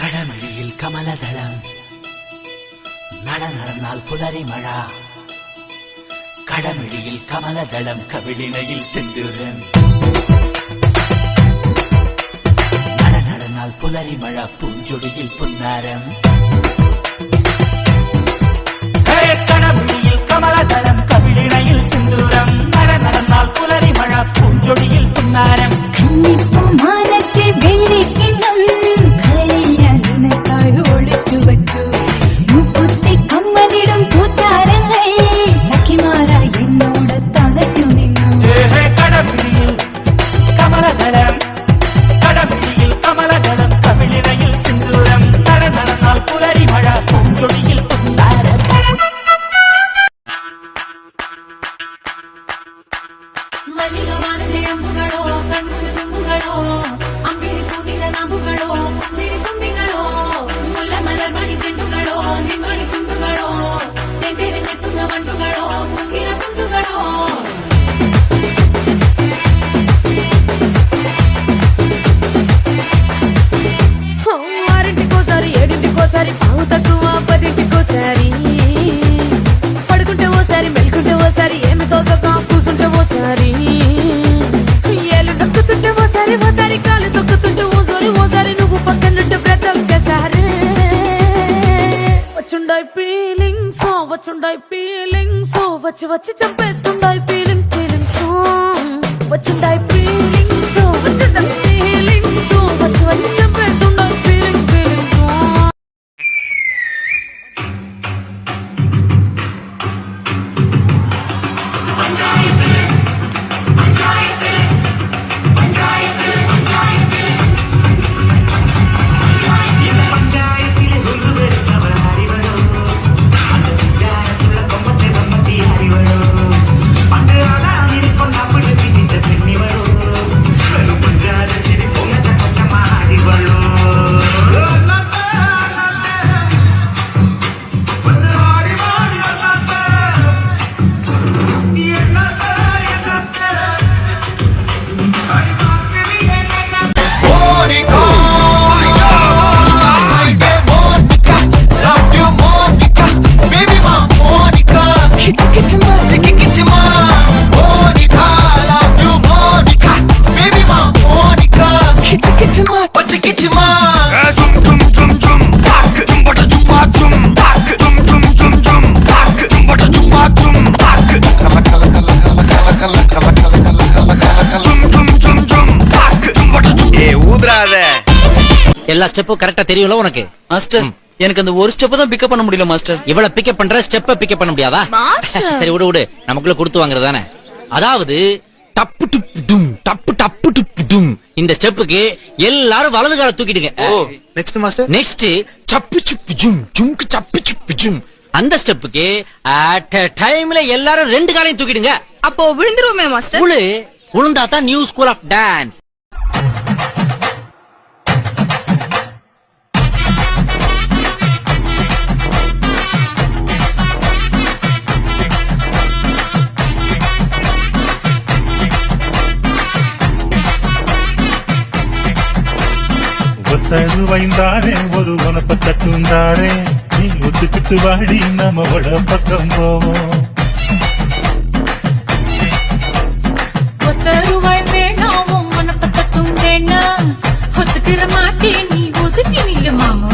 கடமிழியில் கமலதளம் நடந்தால் புலரி மழா கடமிழியில் கமலதளம் கவிழினையில் செந்தூரன் நடந்தால் புலரி மழா பூஞ்சொடியில் புன்னாரம் கடமிழியில் கமலதளம் கவிழினையில் செந்தூரம் நடந்தால் புலரி மழா பூஞ்சொடியில் புன்னாரம் கண்ணிப்பு மாலத்தை வெள்ளி கிண்ணம் ஒழித்து வச்சு முக்குத்தி கம்மலிடும் கூத்தாரங்கள் சக்கிமாரா என்னோட தலைக்கும் கடமிழியில் கமலதளம் கடமிழியில் கமலதளம் கவிழினையில் சிந்தூரம் நடந்தால் புலரி மழா பூஞ்சொடியில் புன்னாரம் மல்லிகவானதே அம்புகளோ கண்முக தும்புகளோ அம்பிளி பூத்திர நம்புகளோ புஞ்சிரி தும்பிகளோ முல்ல மலர் மணி செண்டுகளோ நின்மணி சுண்டுகளோ தென்றிருந்து துங்க வண்டுகளோ முங்கிர துண்டுகளோ ఆరింటికోసారి ఏడింటికోసారి పావు తక్కువ పదింటికోసారి పడుకుంటే ఓసారి మెలుకుంటే ఓసారి ఏమి తోసక కూసుంటే ఓసారి ఏళ్ళు నొక్కుతుంటే ఓసారి ఓసారి కాలు తొక్కుతుంటే ఓసారి నువ్వు పక్కనుంటే బ్రతొక్కసారి వచ్చుండాయి ఫీలింగ్స్ వచ్చి వచ్చి చంపేస్తుండాయి ఫీలింగ్స్ వచ్చుండాయి ఫీలింగ్స్ వచ్చి వచ్చి చంపేస్తుండాయి ఫీలింగ్స్ எல்லா ஸ்டெப்பும் கரெக்டா தெரியும்ல உனக்கு மாஸ்டர் எனக்கு அந்த ஒரு ஸ்டெப் தான் பிக்கப் பண்ண முடியல மாஸ்டர். இவ்வளவு பிக்கப் பண்ற ஸ்டெப்ப பிக்கப் பண்ண முடியாதா? சரி விடு நமக்குள்ள கொடுத்து வாங்குறதானே. அதாவது டப்பு டுப்பு டும் டப்பு டப்பு டுப்பு டும் இந்த ஸ்டெப்புக்கு எல்லாரும் வலது கால தூக்கிடுங்க. Next master. நெக்ஸ்ட் சப்பு சுப்பு ஜும் ஜும்க்கு சப்பு சுப்பு ஜும் அந்த ஸ்டெப்புக்கு அட் டைம்ல எல்லாரும் ரெண்டு காலையும் தூக்கிடுங்க. அப்போ விழுந்துருவோமே மாஸ்டர். விழுந்தா தான் நியூ ஸ்கூல் ஆஃப் டான்ஸ். வைந்தாரே ஒரு உனப்ப தட்டுந்தாரே நீ ஒத்துக்கிட்டு வாடி நம்ம வட பக்கம் போவோம். ரூபாய் வேணாம் உனப்ப தட்டும் வேணாம் ஒத்துக்கிற மாட்டேன் நீ ஒதுக்கி நில்லு மாமோ.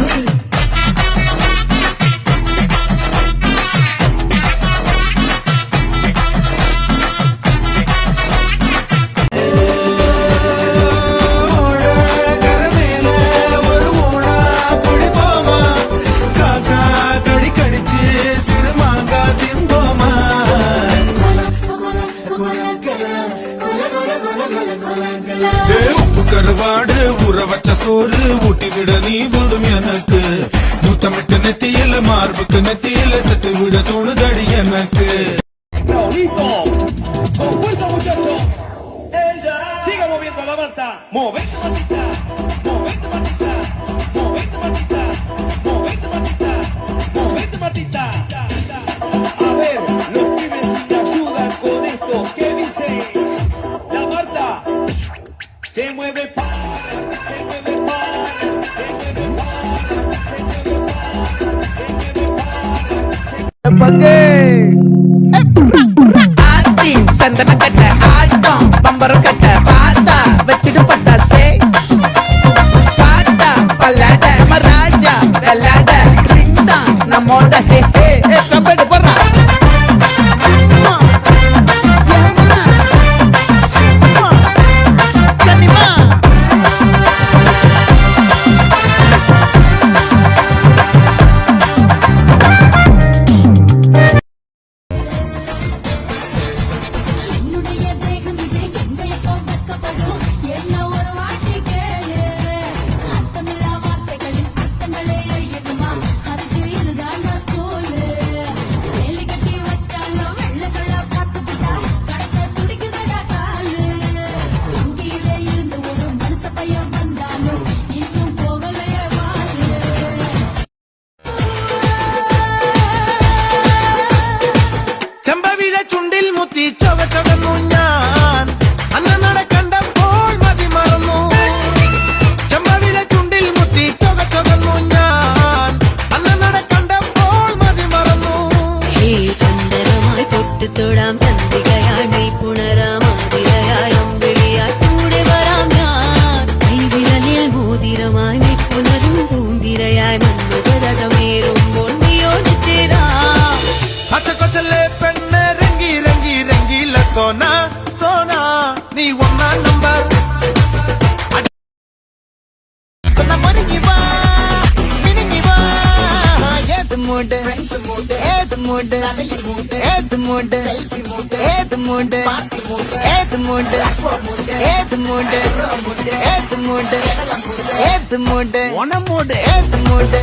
கருவாடு ஊற வச்ச சோறு ஊட்டி விட நீ போதும் எனக்கு. முத்தமிட்டு நெத்தியில மார்புக்கு நெத்தியில செத்து விட தோணுதடி எனக்கு. Se mueve para, se mueve para, se mueve para. நமக்கு ஆத்தி சந்தன கட்ட ஆட்டம் பம்பரம் கட்ட பார்த்தா வச்சிட்டு பட்டாசே பாட்டா பல்லாட ராஜா வெள்ளாட ரிண்டா நம்மோட ஹே ஹே கபடி போடுறா என்னுடைய தேகம் இது எங்கேயோ வெட்கப்படும் என்ன ஒரு வாட்டி கேளு அர்த்தமில்லா வார்த்தைகளின் அர்த்தங்களே எழுதுமா அதுக்கு இதுதான் ஸ்கூலு வேலி கட்டி வச்சாலும் வெள்ள சொல்ல பார்த்துக்கிட்டா கடக்க துடிக்குதடா காலு வங்கியிலே இருந்து ஒரு மனுஷ பையன் வந்தாலும் இன்னும் போகலையே வாரு ചെമ്പവിലെ ചുണ്ടിൽ മുത്തി ചൊവച്ചകന്നു ഞാൻ അന്നനട കണ്ടപ്പോൾ മതി മറന്നു ചെമ്പവിലെ ചുണ്ടിൽ മുത്തി ചൊവച്ചകന്നു ഞാൻ അന്നനട കണ്ടപ്പോൾ മതി മറന്നു ചന്ദനമായി തൊട്ട് തൊടാം ചന്ദ്രികയായി മെയ്പുണരാം ആതിരയായി അമ്പിളിയായി കൂടെ വരാം ഞാൻ കൈവിരലിൽ മോതിരമായി മെയ്പുണരും പൂന്തിരയായി മന്മഥതമേറുമ്പോൾ നീയോട് ചേരാം പച്ചക്കൊച്ചല്ലേ പെണ്ണ് രംഗി രംഗി രംഗില സോന സോന നീ ഒന്നാം നമ്പർ മൂഡ് ഏത് മൂഡ് ഏത് മൂഡ് ഏത് മൂഡ് ഏത് മൂഡ് ഏത് മൂഡ് ഏത് മൂഡ് ഏത് മൂഡ് ഓണ മൂഡ് ഏത് മൂഡ്